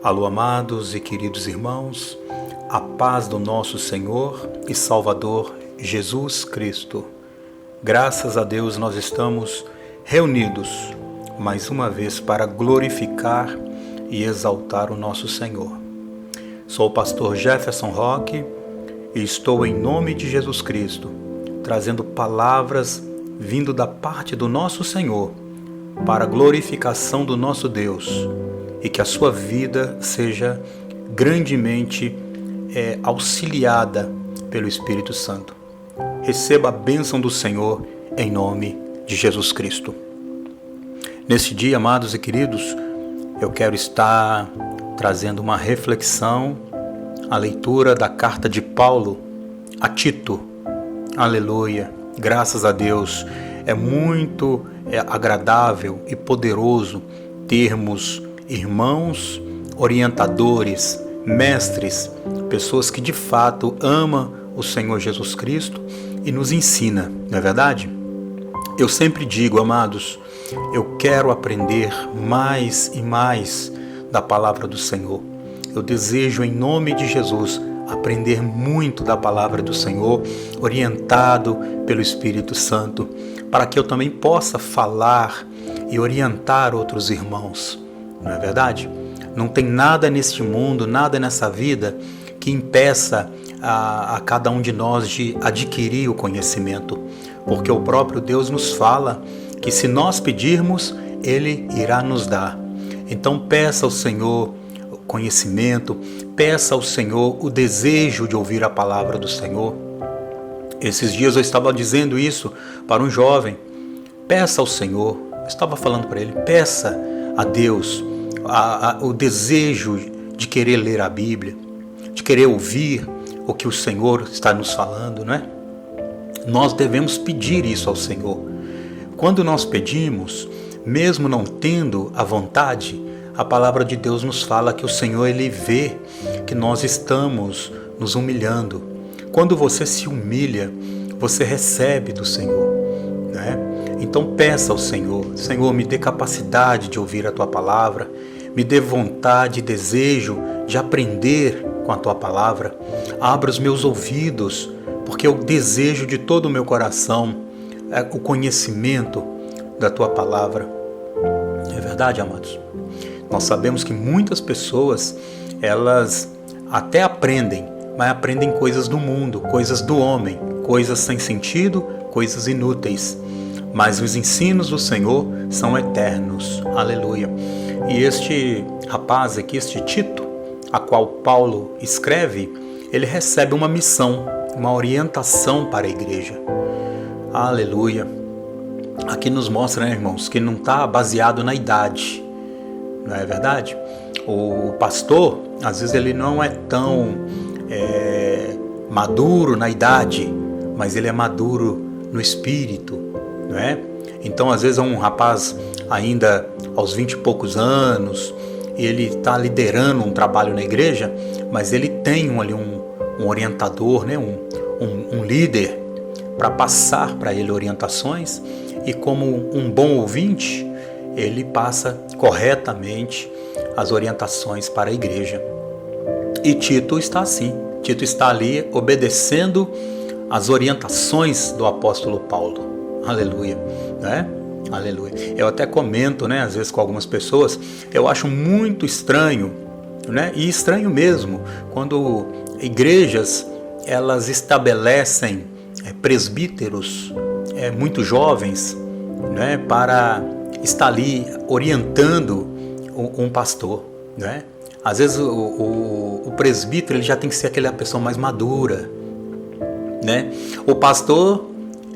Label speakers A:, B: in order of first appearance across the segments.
A: Alô, amados e queridos irmãos, a paz do nosso Senhor e Salvador Jesus Cristo. Graças a Deus nós estamos reunidos mais uma vez para glorificar e exaltar o nosso Senhor. Sou o pastor Jefferson Roque e estou em nome de Jesus Cristo trazendo palavras vindo da parte do nosso Senhor para a glorificação do nosso Deus e que a sua vida seja grandemente auxiliada pelo Espírito Santo. Receba a bênção do Senhor em nome de Jesus Cristo. Neste dia, amados e queridos, eu quero estar trazendo uma reflexão, a leitura da carta de Paulo a Tito. Aleluia, graças a Deus. É muito agradável e poderoso termos irmãos, orientadores, mestres, pessoas que de fato amam o Senhor Jesus Cristo e nos ensina, não é verdade? Eu sempre digo, amados, eu quero aprender mais e mais da palavra do Senhor. Eu desejo, em nome de Jesus, aprender muito da palavra do Senhor, orientado pelo Espírito Santo, para que eu também possa falar e orientar outros irmãos. Não é verdade? Não tem nada neste mundo, nada nessa vida que impeça a cada um de nós de adquirir o conhecimento, porque o próprio Deus nos fala que se nós pedirmos, Ele irá nos dar. Então peça ao Senhor o conhecimento, peça ao Senhor o desejo de ouvir a palavra do Senhor. Esses dias eu estava dizendo isso para um jovem. Peça ao Senhor, eu estava falando para ele, peça a Deus o desejo de querer ler a Bíblia, de querer ouvir o que o Senhor está nos falando, não é? Nós devemos pedir isso ao Senhor. Quando nós pedimos, mesmo não tendo a vontade, a palavra de Deus nos fala que o Senhor, Ele vê que nós estamos nos humilhando. Quando você se humilha, você recebe do Senhor, né? Então peça ao Senhor, Senhor, me dê capacidade de ouvir a Tua palavra, me dê vontade e desejo de aprender com a Tua palavra. Abra os meus ouvidos, porque eu desejo de todo o meu coração o conhecimento da Tua palavra. É verdade, amados? Nós sabemos que muitas pessoas, elas até aprendem, mas aprendem coisas do mundo, coisas do homem, coisas sem sentido, coisas inúteis. Mas os ensinos do Senhor são eternos. Aleluia. E este rapaz aqui, este Tito, a qual Paulo escreve, ele recebe uma missão, uma orientação para a igreja. Aleluia. Aqui nos mostra, né, irmãos, que não está baseado na idade. Não é verdade? O pastor, às vezes ele não é tão maduro na idade, mas ele é maduro no espírito, não é? Então, às vezes, é um rapaz ainda aos 20 e poucos anos, ele está liderando um trabalho na igreja, mas ele tem um orientador, né? um líder para passar para ele orientações, e como um bom ouvinte, ele passa corretamente as orientações para a igreja. E Tito está assim, Tito está ali obedecendo as orientações do apóstolo Paulo. Aleluia, né? Aleluia. Eu até comento, né, às vezes com algumas pessoas, eu acho muito estranho, né? E estranho mesmo, quando igrejas elas estabelecem presbíteros muito jovens, né, para estar ali orientando um pastor, né? Às vezes o presbítero ele já tem que ser aquela pessoa mais madura, né? O pastor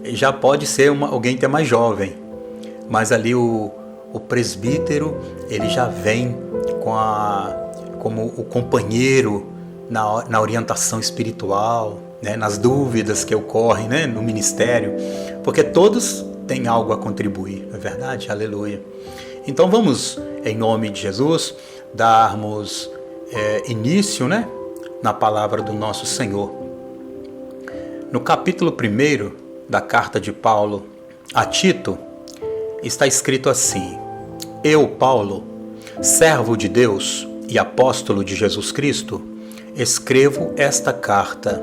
A: já pode ser alguém até mais jovem, mas ali o presbítero ele já vem como o companheiro na orientação espiritual, né? Nas dúvidas que ocorrem, né? No ministério, porque todos têm algo a contribuir, não é verdade? Aleluia. Então vamos, em nome de Jesus, darmos início, né, na palavra do nosso Senhor. No capítulo 1 da carta de Paulo a Tito, está escrito assim: Eu, Paulo, servo de Deus e apóstolo de Jesus Cristo, escrevo esta carta.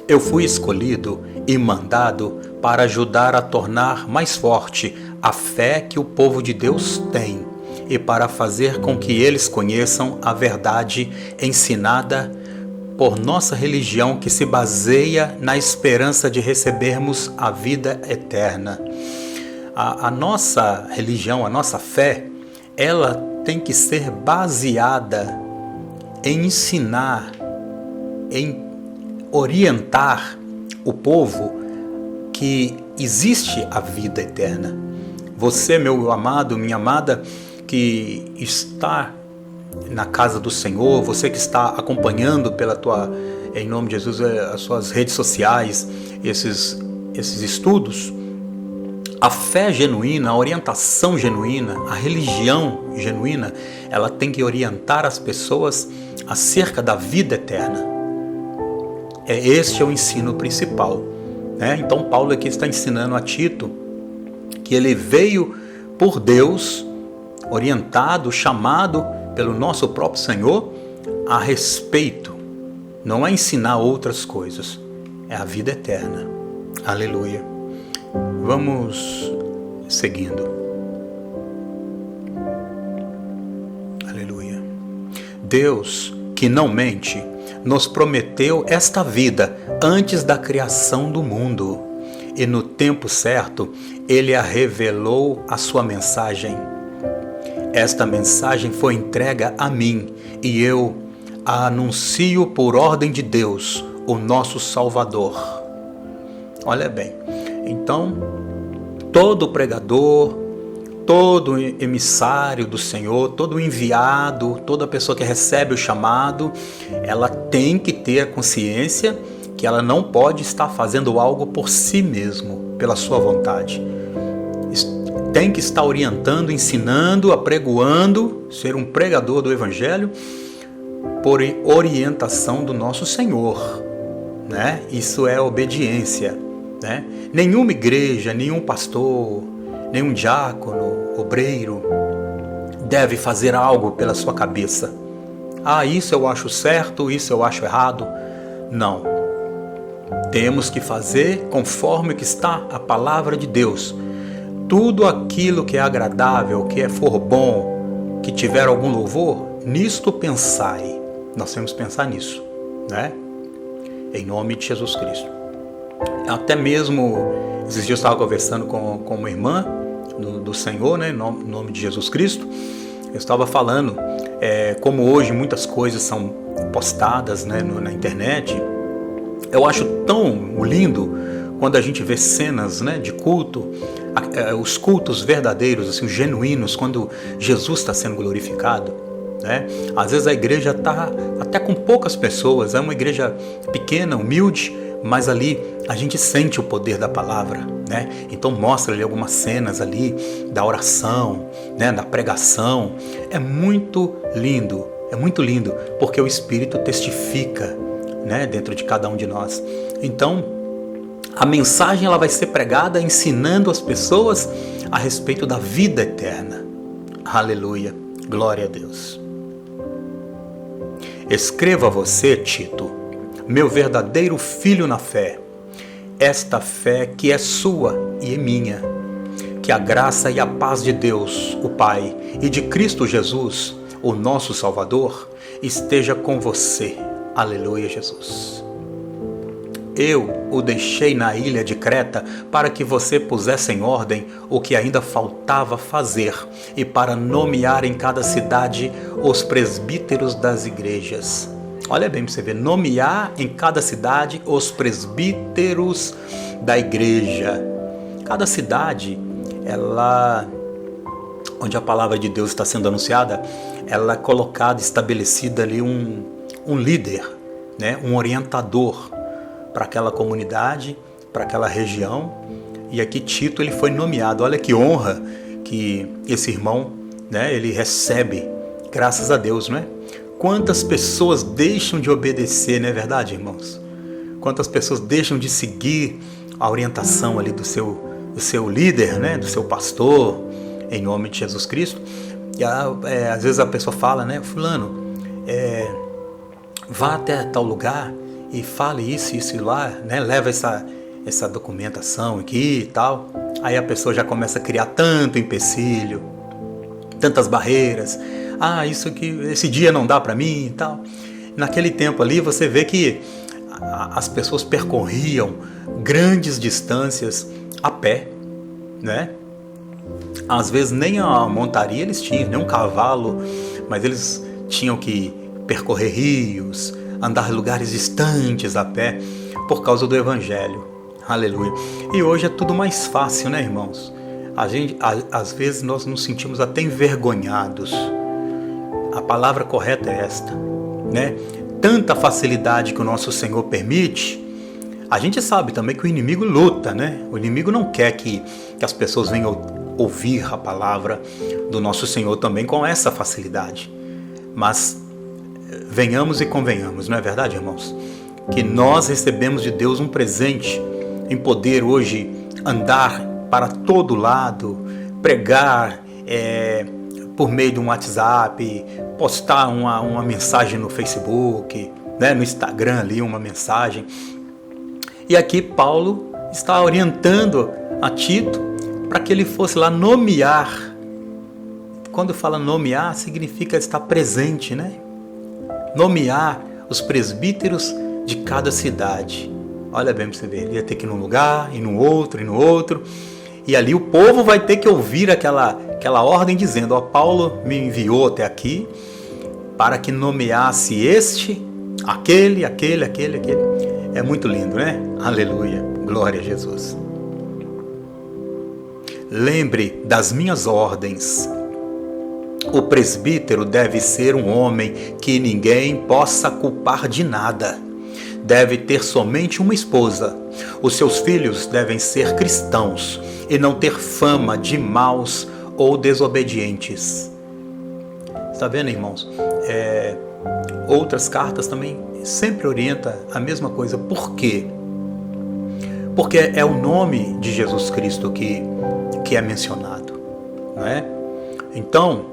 A: Eu fui escolhido e mandado para ajudar a tornar mais forte a fé que o povo de Deus tem e para fazer com que eles conheçam a verdade ensinada por nossa religião, que se baseia na esperança de recebermos a vida eterna. A nossa religião, a nossa fé, ela tem que ser baseada em ensinar, em orientar o povo que existe a vida eterna. Você, meu amado, minha amada, que está na casa do Senhor, você que está acompanhando em nome de Jesus, as suas redes sociais, esses estudos, a fé genuína, a orientação genuína, a religião genuína, ela tem que orientar as pessoas acerca da vida eterna. Este é o ensino principal, né? Então Paulo aqui está ensinando a Tito que ele veio por Deus, orientado, chamado pelo nosso próprio Senhor a respeito, não é ensinar outras coisas, é a vida eterna. Aleluia. Vamos seguindo. Aleluia. Deus, que não mente, nos prometeu esta vida antes da criação do mundo, e no tempo certo Ele a revelou a sua mensagem. Esta mensagem foi entregue a mim e eu a anuncio por ordem de Deus, o nosso Salvador. Olha bem, então todo pregador, todo emissário do Senhor, todo enviado, toda pessoa que recebe o chamado, ela tem que ter a consciência que ela não pode estar fazendo algo por si mesmo, pela sua vontade. Tem que estar orientando, ensinando, apregoando, ser um pregador do Evangelho por orientação do nosso Senhor, né? Isso é obediência, né? Nenhuma igreja, nenhum pastor, nenhum diácono, obreiro deve fazer algo pela sua cabeça. Isso eu acho certo, isso eu acho errado. Não. Temos que fazer conforme que está a palavra de Deus. Tudo aquilo que é agradável, que for bom, que tiver algum louvor, nisto pensai. Nós temos que pensar nisso, né? Em nome de Jesus Cristo. Até mesmo, esses dias eu estava conversando com uma irmã do Senhor, né? Em nome de Jesus Cristo. Eu estava falando como hoje muitas coisas são postadas, né, na internet. Eu acho tão lindo quando a gente vê cenas, né, de culto, os cultos verdadeiros, assim, genuínos, quando Jesus está sendo glorificado, né? Às vezes a igreja está até com poucas pessoas, é uma igreja pequena, humilde, mas ali a gente sente o poder da palavra, né? Então mostra ali algumas cenas ali da oração, né, da pregação. É muito lindo, porque o Espírito testifica, né, dentro de cada um de nós. Então, a mensagem ela vai ser pregada ensinando as pessoas a respeito da vida eterna. Aleluia, glória a Deus. Escreva a você, Tito, meu verdadeiro filho na fé, esta fé que é sua e é minha. Que a graça e a paz de Deus, o Pai, e de Cristo Jesus, o nosso Salvador, esteja com você. Aleluia, Jesus. Eu o deixei na ilha de Creta para que você pusesse em ordem o que ainda faltava fazer e para nomear em cada cidade os presbíteros das igrejas. Olha bem para você ver, nomear em cada cidade os presbíteros da igreja. Cada cidade, onde a palavra de Deus está sendo anunciada, ela é colocada, estabelecida ali um líder, né, um orientador para aquela comunidade, para aquela região. E aqui Tito ele foi nomeado. Olha que honra que esse irmão, né, ele recebe, graças a Deus, né? Quantas pessoas deixam de obedecer, não é verdade, irmãos? Quantas pessoas deixam de seguir a orientação ali do seu líder, né, do seu pastor, em nome de Jesus Cristo, E às vezes a pessoa fala, né, fulano, vá até tal lugar e fale isso e lá, né, leva essa documentação aqui e tal. Aí a pessoa já começa a criar tanto empecilho, tantas barreiras. Isso aqui, esse dia não dá para mim e tal. Naquele tempo ali você vê que as pessoas percorriam grandes distâncias a pé, né? Às vezes nem a montaria eles tinham, nem um cavalo, mas eles tinham que percorrer rios, andar em lugares distantes a pé, por causa do Evangelho. Aleluia. E hoje é tudo mais fácil, né, irmãos? Às vezes nós nos sentimos até envergonhados. A palavra correta é esta, né? Tanta facilidade que o nosso Senhor permite. A gente sabe também que o inimigo luta, né? O inimigo não quer que as pessoas venham ouvir a palavra do nosso Senhor também com essa facilidade. Mas venhamos e convenhamos, não é verdade, irmãos? Que nós recebemos de Deus um presente em poder hoje andar para todo lado, pregar por meio de um WhatsApp, postar uma mensagem no Facebook, né, no Instagram ali, uma mensagem. E aqui Paulo está orientando a Tito para que ele fosse lá nomear. Quando fala nomear, significa estar presente, né? Nomear os presbíteros de cada cidade. Olha bem para você ver, ele ia ter que ir num lugar, e no outro, e no outro. E ali o povo vai ter que ouvir aquela ordem dizendo, Paulo me enviou até aqui para que nomeasse aquele. É muito lindo, né? Aleluia, glória a Jesus. Lembre das minhas ordens. O presbítero deve ser um homem que ninguém possa culpar de nada. Deve ter somente uma esposa. Os seus filhos devem ser cristãos e não ter fama de maus ou desobedientes. Está vendo, irmãos? Outras cartas também sempre orientam a mesma coisa. Por quê? Porque é o nome de Jesus Cristo que é mencionado, não é? Então,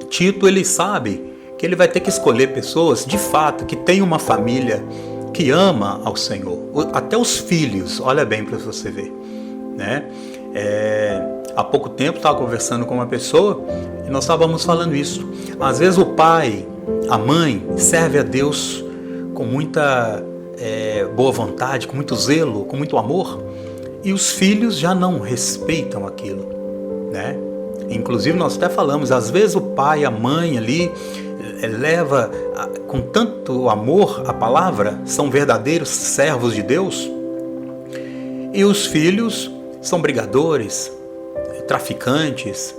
A: Tito, ele sabe que ele vai ter que escolher pessoas, de fato, que têm uma família que ama ao Senhor. Até os filhos, olha bem para você ver, né? Há pouco tempo estava conversando com uma pessoa e nós estávamos falando isso. Às vezes o pai, a mãe, serve a Deus com muita boa vontade, com muito zelo, com muito amor, e os filhos já não respeitam aquilo, né? Inclusive nós até falamos, às vezes o pai, a mãe ali leva com tanto amor a palavra, são verdadeiros servos de Deus, e os filhos são brigadores, traficantes,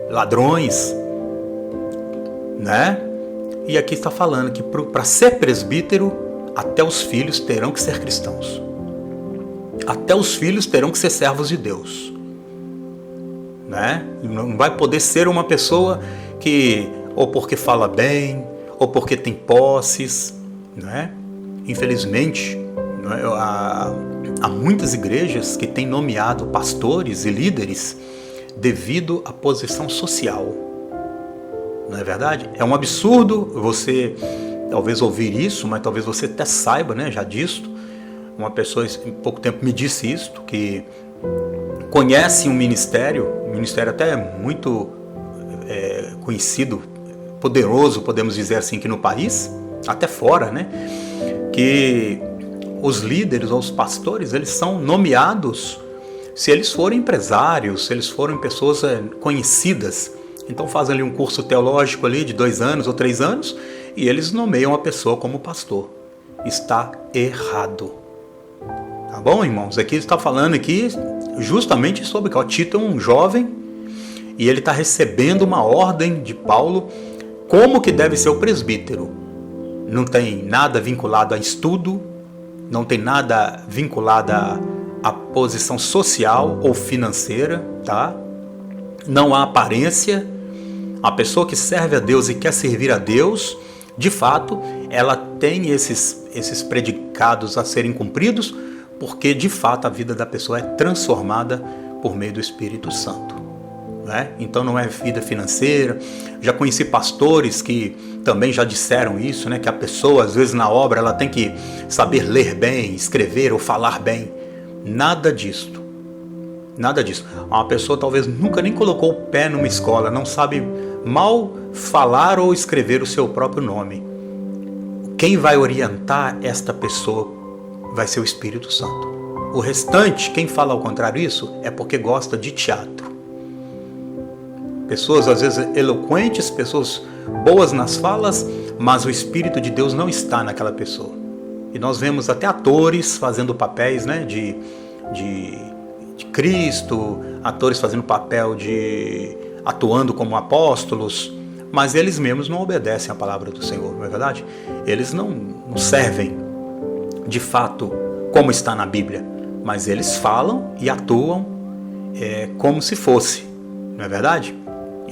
A: ladrões, né? E aqui está falando que para ser presbítero, até os filhos terão que ser cristãos. Até os filhos terão que ser servos de Deus, né? Não vai poder ser uma pessoa que, ou porque fala bem, ou porque tem posses, né? Infelizmente, né, há muitas igrejas que têm nomeado pastores e líderes devido à posição social. Não é verdade? É um absurdo você talvez ouvir isso, mas talvez você até saiba, né, já disso. Uma pessoa em pouco tempo me disse isto, que conhece um ministério até muito conhecido, poderoso, podemos dizer assim, aqui no país, até fora, né? Que os líderes ou os pastores, eles são nomeados se eles forem empresários, se eles forem pessoas conhecidas. Então fazem ali um curso teológico ali de 2 anos ou 3 anos e eles nomeiam a pessoa como pastor. Está errado. Tá bom, irmãos? Aqui está falando aqui justamente sobre que o Tito é um jovem e ele está recebendo uma ordem de Paulo como que deve ser o presbítero. Não tem nada vinculado a estudo, não tem nada vinculado a posição social ou financeira, tá? Não há aparência. A pessoa que serve a Deus e quer servir a Deus, de fato, ela tem esses predicados a serem cumpridos, porque de fato a vida da pessoa é transformada por meio do Espírito Santo. né? Então não é vida financeira. Já conheci pastores que também já disseram isso, né? Que a pessoa, às vezes na obra, ela tem que saber ler bem, escrever ou falar bem. Nada disso. Nada disso. Uma pessoa talvez nunca nem colocou o pé numa escola, não sabe mal falar ou escrever o seu próprio nome. Quem vai orientar esta pessoa vai ser o Espírito Santo. O restante, quem fala ao contrário isso, é porque gosta de teatro. Pessoas às vezes eloquentes, pessoas boas nas falas, mas o Espírito de Deus não está naquela pessoa. E nós vemos até atores fazendo papéis, né, de Cristo, atores fazendo papel atuando como apóstolos, mas eles mesmos não obedecem à palavra do Senhor, não é verdade? Eles não servem de fato como está na Bíblia, mas eles falam e atuam como se fosse, não é verdade?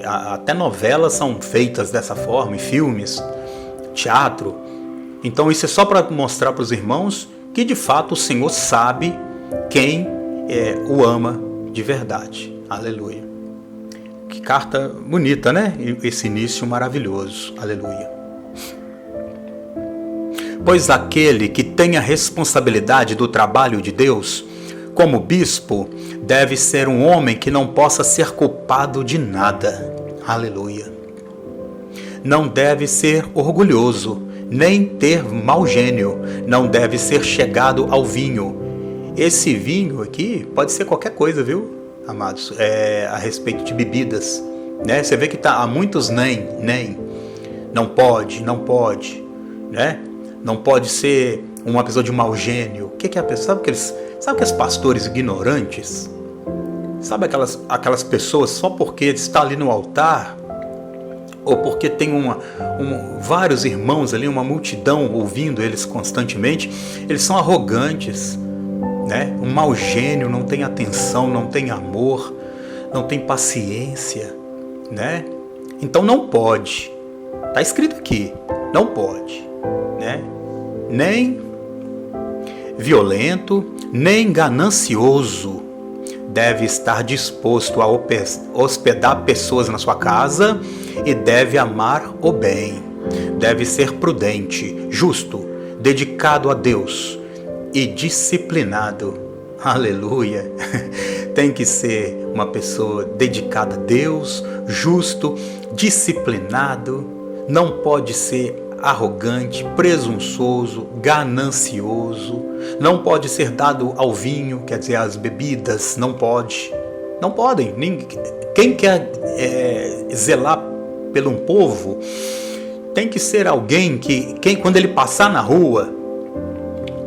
A: Até novelas são feitas dessa forma, e filmes, teatro. Então isso é só para mostrar para os irmãos que de fato o Senhor sabe quem o ama de verdade. Aleluia. Que carta bonita, né? Esse início maravilhoso. Aleluia. Pois aquele que tem a responsabilidade do trabalho de Deus, como bispo, deve ser um homem que não possa ser culpado de nada. Aleluia. Não deve ser orgulhoso, nem ter mau gênio, não deve ser chegado ao vinho. Esse vinho aqui pode ser qualquer coisa, viu, amados? A respeito de bebidas, né? Você vê que há muitos nem. Não pode, né? Não pode ser uma pessoa de mau gênio. O que é a pessoa? Sabe aqueles pastores ignorantes? Sabe aquelas pessoas só porque está ali no altar, ou porque tem vários irmãos ali, uma multidão ouvindo eles constantemente, eles são arrogantes, né? Um mau gênio, não tem atenção, não tem amor, não tem paciência, né? Então não pode. Está escrito aqui, não pode, né? Nem violento, nem ganancioso. Deve estar disposto a hospedar pessoas na sua casa e deve amar o bem. Deve ser prudente, justo, dedicado a Deus e disciplinado. Aleluia! Tem que ser uma pessoa dedicada a Deus, justo, disciplinado. Não pode ser arrogante, presunçoso, ganancioso. Não pode ser dado ao vinho, quer dizer, às bebidas. Não pode. Não podem. Quem quer zelar pelo um povo tem que ser alguém que quando ele passar na rua,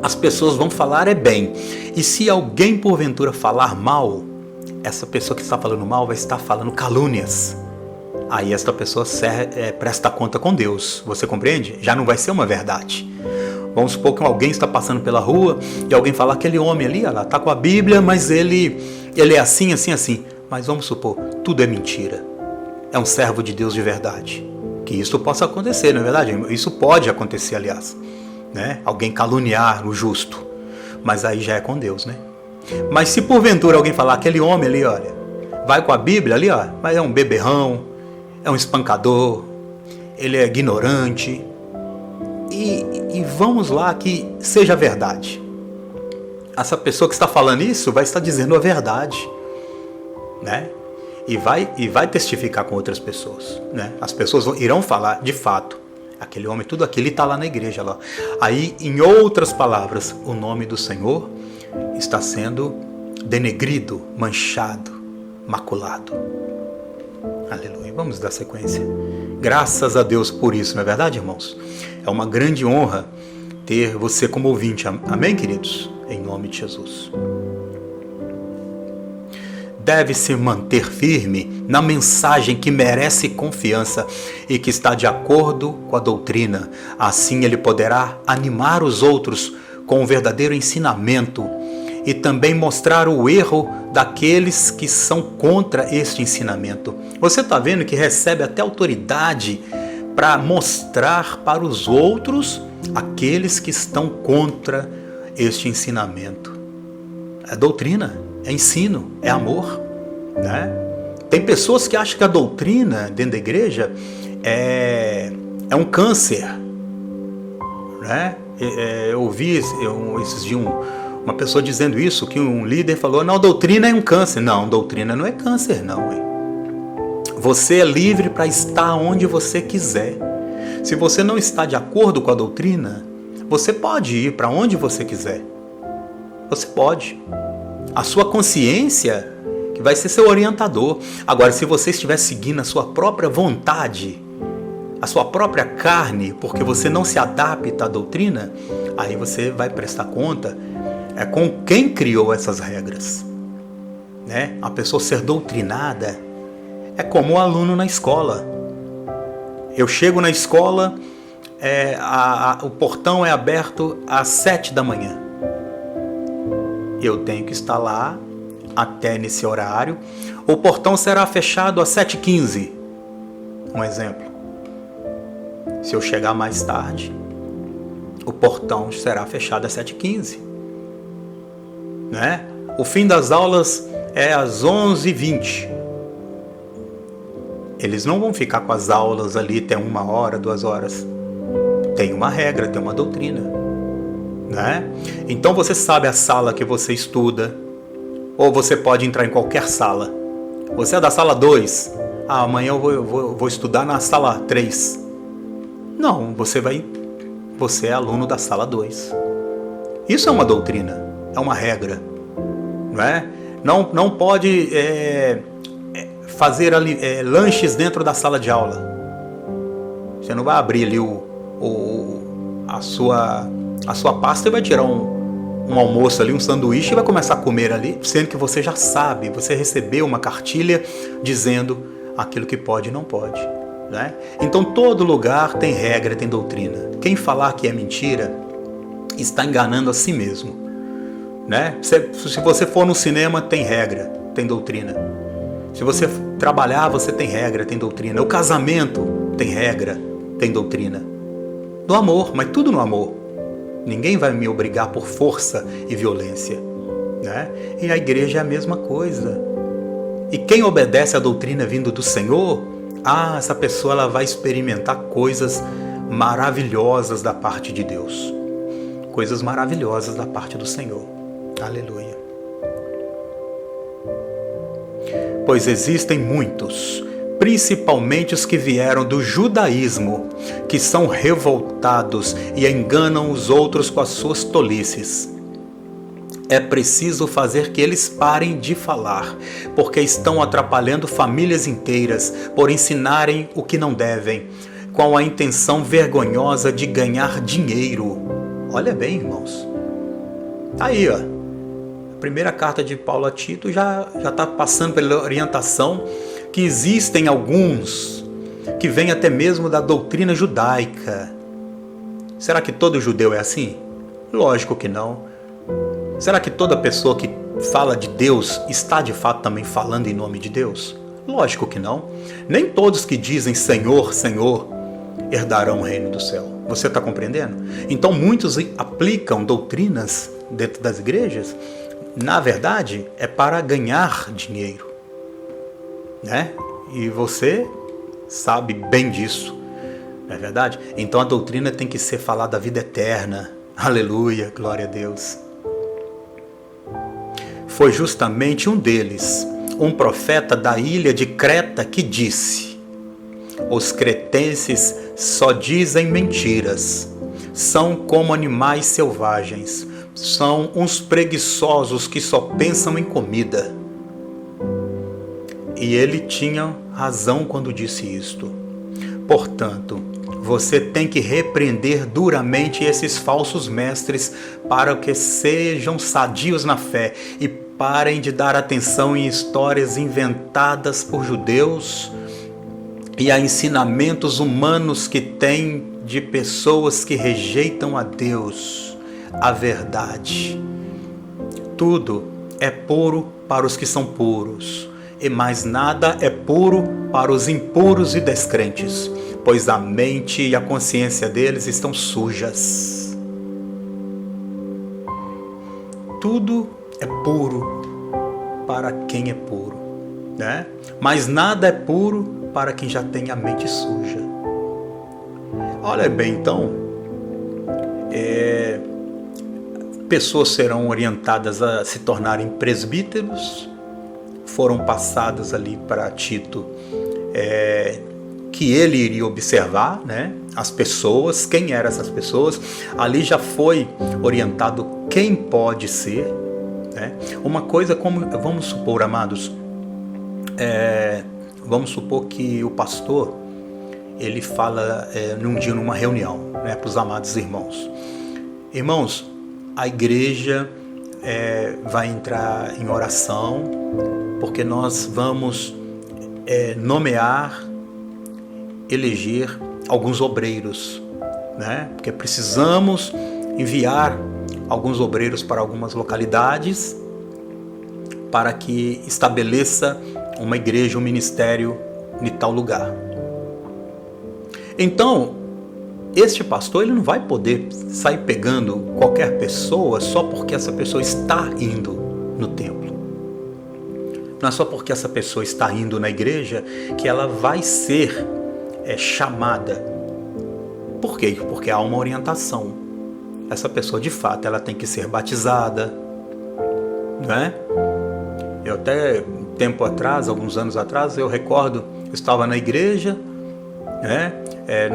A: as pessoas vão falar bem. E se alguém porventura falar mal, essa pessoa que está falando mal vai estar falando calúnias. Aí esta pessoa presta conta com Deus. Você compreende? Já não vai ser uma verdade. Vamos supor que alguém está passando pela rua e alguém fala, aquele homem ali, ela está com a Bíblia, mas ele é assim, assim, assim. Mas vamos supor, tudo é mentira. É um servo de Deus de verdade. Que isso possa acontecer, não é verdade? Isso pode acontecer, aliás, né? Alguém caluniar o justo. Mas aí já é com Deus, né? Mas se porventura alguém falar, aquele homem ali, olha, vai com a Bíblia ali, ó, mas é um beberrão, é um espancador, ele é ignorante. E vamos lá que seja verdade. Essa pessoa que está falando isso vai estar dizendo a verdade, né? E vai testificar com outras pessoas, né? As pessoas irão falar de fato. Aquele homem, tudo aquilo está lá na igreja. Lá. Aí, em outras palavras, o nome do Senhor está sendo denegrido, manchado, maculado. Aleluia. Vamos dar sequência. Graças a Deus por isso, não é verdade, irmãos? É uma grande honra ter você como ouvinte. Amém, queridos? Em nome de Jesus. Deve se manter firme na mensagem que merece confiança e que está de acordo com a doutrina. Assim ele poderá animar os outros com o verdadeiro ensinamento e também mostrar o erro daqueles que são contra este ensinamento. Você está vendo que recebe até autoridade para mostrar para os outros aqueles que estão contra este ensinamento. É doutrina, é ensino, é amor, né? Tem pessoas que acham que a doutrina dentro da igreja é um câncer, né? Eu ouvi esses dias uma pessoa dizendo isso, que um líder falou, não, doutrina é um câncer. Não, doutrina não é câncer, não. Você é livre para estar onde você quiser. Se você não está de acordo com a doutrina, você pode ir para onde você quiser. Você pode. A sua consciência que vai ser seu orientador. Agora, se você estiver seguindo a sua própria vontade, a sua própria carne, porque você não se adapta à doutrina, aí você vai prestar conta com quem criou essas regras. Né? A pessoa ser doutrinada é como o aluno na escola. Eu chego na escola, o portão é aberto às 7 da manhã. Eu tenho que estar lá até nesse horário. O portão será fechado às 7h15. Um exemplo. Se eu chegar mais tarde, o portão será fechado às 7h15. Né? O fim das aulas é às 11h20. Eles não vão ficar com as aulas ali até 1 hora, 2 horas. Tem uma regra, tem uma doutrina. Né? Então você sabe a sala que você estuda, ou você pode entrar em qualquer sala. Você é da sala 2. Amanhã eu vou estudar na sala 3. Não, você é aluno da sala 2. Isso é uma doutrina, é uma regra. Não é? Não pode fazer lanches dentro da sala de aula. Você não vai abrir ali a sua pasta e vai tirar um almoço ali, um sanduíche e vai começar a comer ali, sendo que você já sabe, você recebeu uma cartilha dizendo aquilo que pode e não pode. Né? Então todo lugar tem regra, tem doutrina. Quem falar que é mentira está enganando a si mesmo. Né? Se você for no cinema, tem regra, tem doutrina. Se você trabalhar, você tem regra, tem doutrina. O casamento tem regra, tem doutrina. No amor, mas tudo no amor. Ninguém vai me obrigar por força e violência. Né? E a igreja é a mesma coisa. E quem obedece à doutrina vindo do Senhor, essa pessoa ela vai experimentar coisas maravilhosas da parte de Deus. Coisas maravilhosas da parte do Senhor. Aleluia. Pois existem muitos, principalmente os que vieram do judaísmo, que são revoltados e enganam os outros com as suas tolices. É preciso fazer que eles parem de falar, porque estão atrapalhando famílias inteiras por ensinarem o que não devem, com a intenção vergonhosa de ganhar dinheiro. Olha bem, irmãos. Aí, ó. A primeira carta de Paulo a Tito já está passando pela orientação que existem alguns que vêm até mesmo da doutrina judaica. Será que todo judeu é assim? Lógico que não. Será que toda pessoa que fala de Deus está de fato também falando em nome de Deus? Lógico que não. Nem todos que dizem Senhor, Senhor, herdarão o reino do céu. Você está compreendendo? Então muitos aplicam doutrinas dentro das igrejas, na verdade, é para ganhar dinheiro. Né? E você sabe bem disso. Não é verdade? Então a doutrina tem que ser falada da vida eterna. Aleluia, glória a Deus. Foi justamente um deles, um profeta da ilha de Creta, que disse: os cretenses só dizem mentiras, são como animais selvagens, são uns preguiçosos que só pensam em comida. E ele tinha razão quando disse isto. Portanto, você tem que repreender duramente esses falsos mestres para que sejam sadios na fé e parem de dar atenção em histórias inventadas por judeus e a ensinamentos humanos que têm de pessoas que rejeitam a Deus, a verdade. Tudo é puro para os que são puros, e mais nada é puro para os impuros e descrentes, pois a mente e a consciência deles estão sujas. Tudo é puro para quem é puro. né? Mas nada é puro para quem já tem a mente suja. Olha bem, então, pessoas serão orientadas a se tornarem presbíteros, foram passadas ali para Tito, que ele iria observar, né, as pessoas, quem eram essas pessoas. Ali já foi orientado quem pode ser, né? Uma coisa como, vamos supor, amados, vamos supor que o pastor, ele fala num dia, numa reunião, né, para os amados irmãos. Irmãos, a igreja vai entrar em oração, porque nós vamos nomear, eleger alguns obreiros, né? Porque precisamos enviar alguns obreiros para algumas localidades para que estabeleça uma igreja, um ministério em tal lugar. Então, este pastor, ele não vai poder sair pegando qualquer pessoa só porque essa pessoa está indo no templo. Não é só porque essa pessoa está indo na igreja que ela vai ser chamada. Por quê? Porque há uma orientação. Essa pessoa, de fato, ela tem que ser batizada, né? Eu até, tempo atrás, alguns anos atrás, eu recordo, eu estava na igreja, né?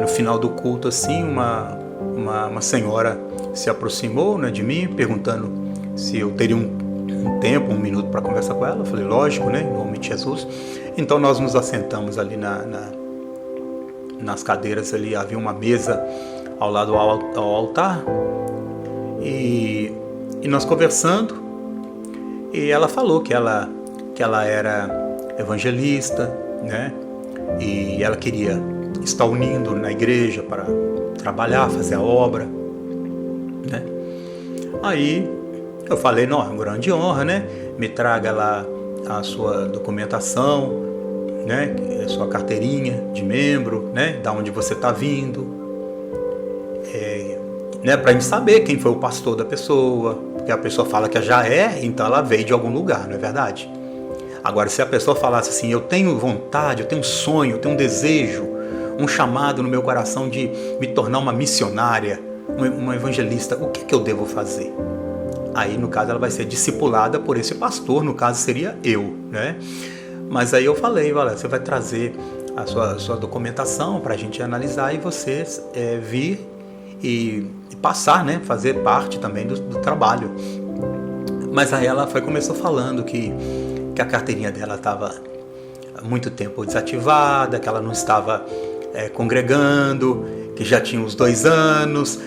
A: No final do culto, assim, uma senhora se aproximou, né, de mim, perguntando se eu teria um tempo, um minuto para conversar com ela. Eu falei, lógico, né, em nome de Jesus. Então nós nos assentamos ali nas cadeiras ali, havia uma mesa ao lado ao altar, e nós conversando, e ela falou que ela era evangelista, né, e ela queria estar unindo na igreja para trabalhar, fazer a obra, né. Aí eu falei, não, é uma grande honra, né, me traga lá a sua documentação, né, a sua carteirinha de membro, né, da onde você está vindo, né, para a gente saber quem foi o pastor da pessoa, porque a pessoa fala que já então ela veio de algum lugar, não é verdade? Agora, se a pessoa falasse assim, eu tenho vontade, eu tenho um sonho, eu tenho um desejo, um chamado no meu coração de me tornar uma missionária, uma evangelista, o que eu devo fazer? Aí, no caso, ela vai ser discipulada por esse pastor, no caso seria eu, né? Mas aí eu falei, olha, você vai trazer a sua documentação para a gente analisar e você vir e passar, né? Fazer parte também do trabalho. Mas aí ela começou falando que a carteirinha dela estava há muito tempo desativada, que ela não estava congregando, que já tinha uns 2 anos.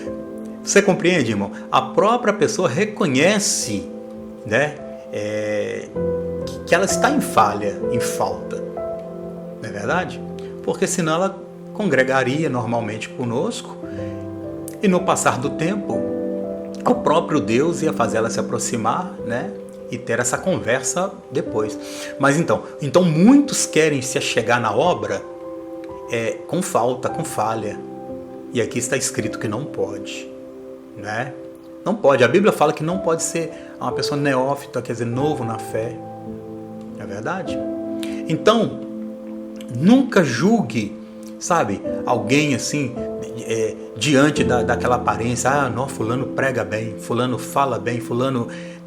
A: Você compreende, irmão? A própria pessoa reconhece, né, que ela está em falha, em falta. Não é verdade? Porque senão ela congregaria normalmente conosco e no passar do tempo o próprio Deus ia fazer ela se aproximar, né, e ter essa conversa depois. Mas então muitos querem se achegar na obra com falta, com falha. E aqui está escrito que não pode, né? Não pode. A Bíblia fala que não pode ser uma pessoa neófita, quer dizer, novo na fé. É verdade? Então, nunca julgue, sabe, alguém assim, diante daquela aparência. Ah, não, fulano prega bem, fulano fala bem, fulano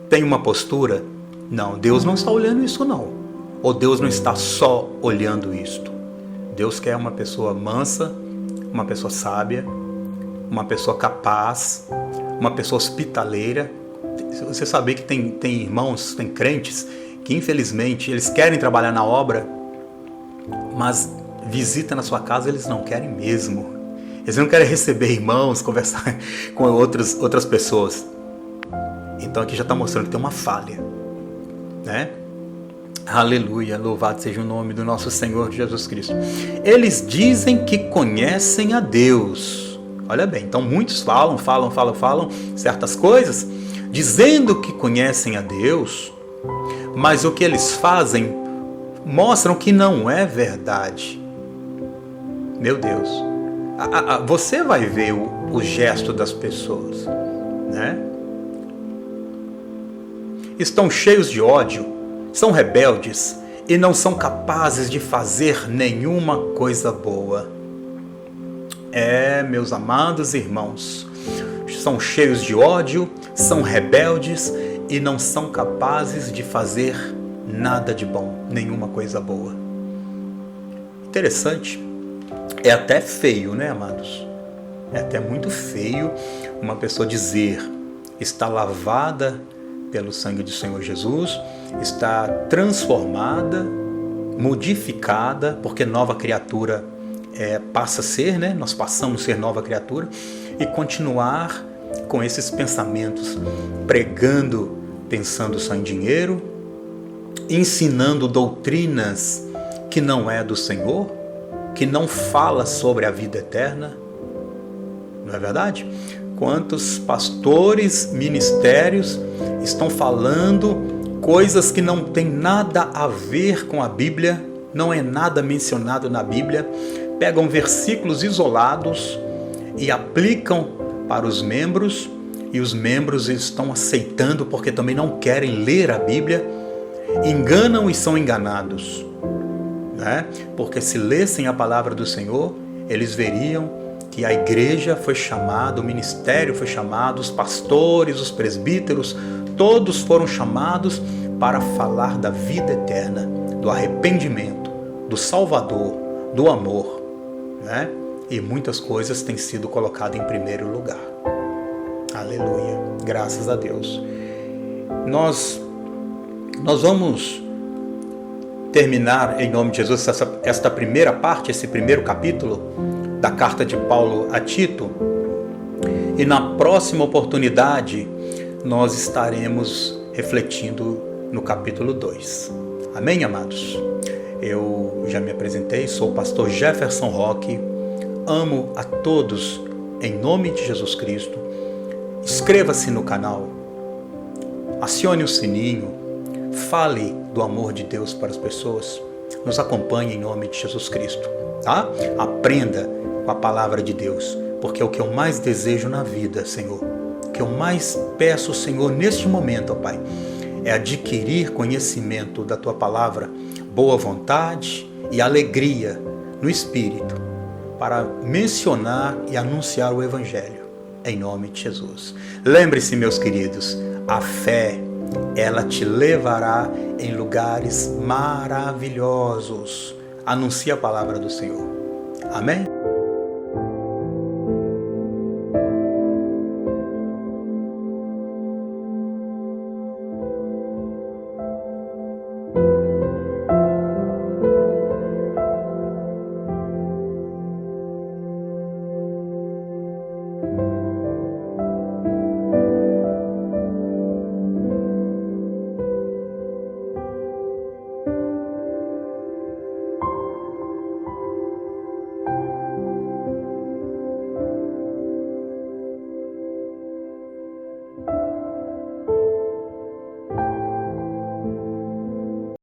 A: tem uma postura. Não, Deus não está olhando isso, não. Ou Deus não está só olhando isto. Deus quer uma pessoa mansa, uma pessoa sábia, uma pessoa capaz, uma pessoa hospitaleira. Você sabe que tem irmãos, tem crentes, que infelizmente eles querem trabalhar na obra, mas visita na sua casa eles não querem mesmo. Eles não querem receber irmãos, conversar com outras pessoas. Então aqui já está mostrando que tem uma falha, né? Aleluia, louvado seja o nome do nosso Senhor Jesus Cristo. Eles dizem que conhecem a Deus. Olha bem, então muitos falam certas coisas, dizendo que conhecem a Deus, mas o que eles fazem mostram que não é verdade. Meu Deus, você vai ver o gesto das pessoas, né? Estão cheios de ódio, são rebeldes e não são capazes de fazer nenhuma coisa boa. Meus amados irmãos, são cheios de ódio, são rebeldes e não são capazes de fazer nada de bom, nenhuma coisa boa. Interessante. É até feio, né, amados? É até muito feio uma pessoa dizer: está lavada pelo sangue do Senhor Jesus, está transformada, modificada, porque nova criatura passa a ser, né? Nós passamos a ser nova criatura, e continuar com esses pensamentos, pregando, pensando só em dinheiro, ensinando doutrinas que não é do Senhor, que não fala sobre a vida eterna. Não é verdade? Quantos pastores, ministérios estão falando coisas que não tem nada a ver com a Bíblia, não é nada mencionado na Bíblia, pegam versículos isolados e aplicam para os membros, e os membros estão aceitando porque também não querem ler a Bíblia, enganam e são enganados, né? Porque se lessem a palavra do Senhor, eles veriam que a igreja foi chamada, o ministério foi chamado, os pastores, os presbíteros, todos foram chamados para falar da vida eterna, do arrependimento, do Salvador, do amor, né? E muitas coisas têm sido colocadas em primeiro lugar. Aleluia, graças a Deus. Nós vamos terminar, em nome de Jesus, esta primeira parte, esse primeiro capítulo da carta de Paulo a Tito, e na próxima oportunidade nós estaremos refletindo no capítulo 2. Amém, amados? Eu já me apresentei, sou o pastor Jefferson Roque, amo a todos em nome de Jesus Cristo. Inscreva-se no canal, acione o sininho, fale do amor de Deus para as pessoas, nos acompanhe em nome de Jesus Cristo, tá? Aprenda com a palavra de Deus, porque é o que eu mais desejo na vida, Senhor. O que eu mais peço, Senhor, neste momento, ó Pai, é adquirir conhecimento da Tua palavra, boa vontade e alegria no Espírito, para mencionar e anunciar o Evangelho, em nome de Jesus. Lembre-se, meus queridos, a fé, ela te levará em lugares maravilhosos. Anuncie a palavra do Senhor. Amém?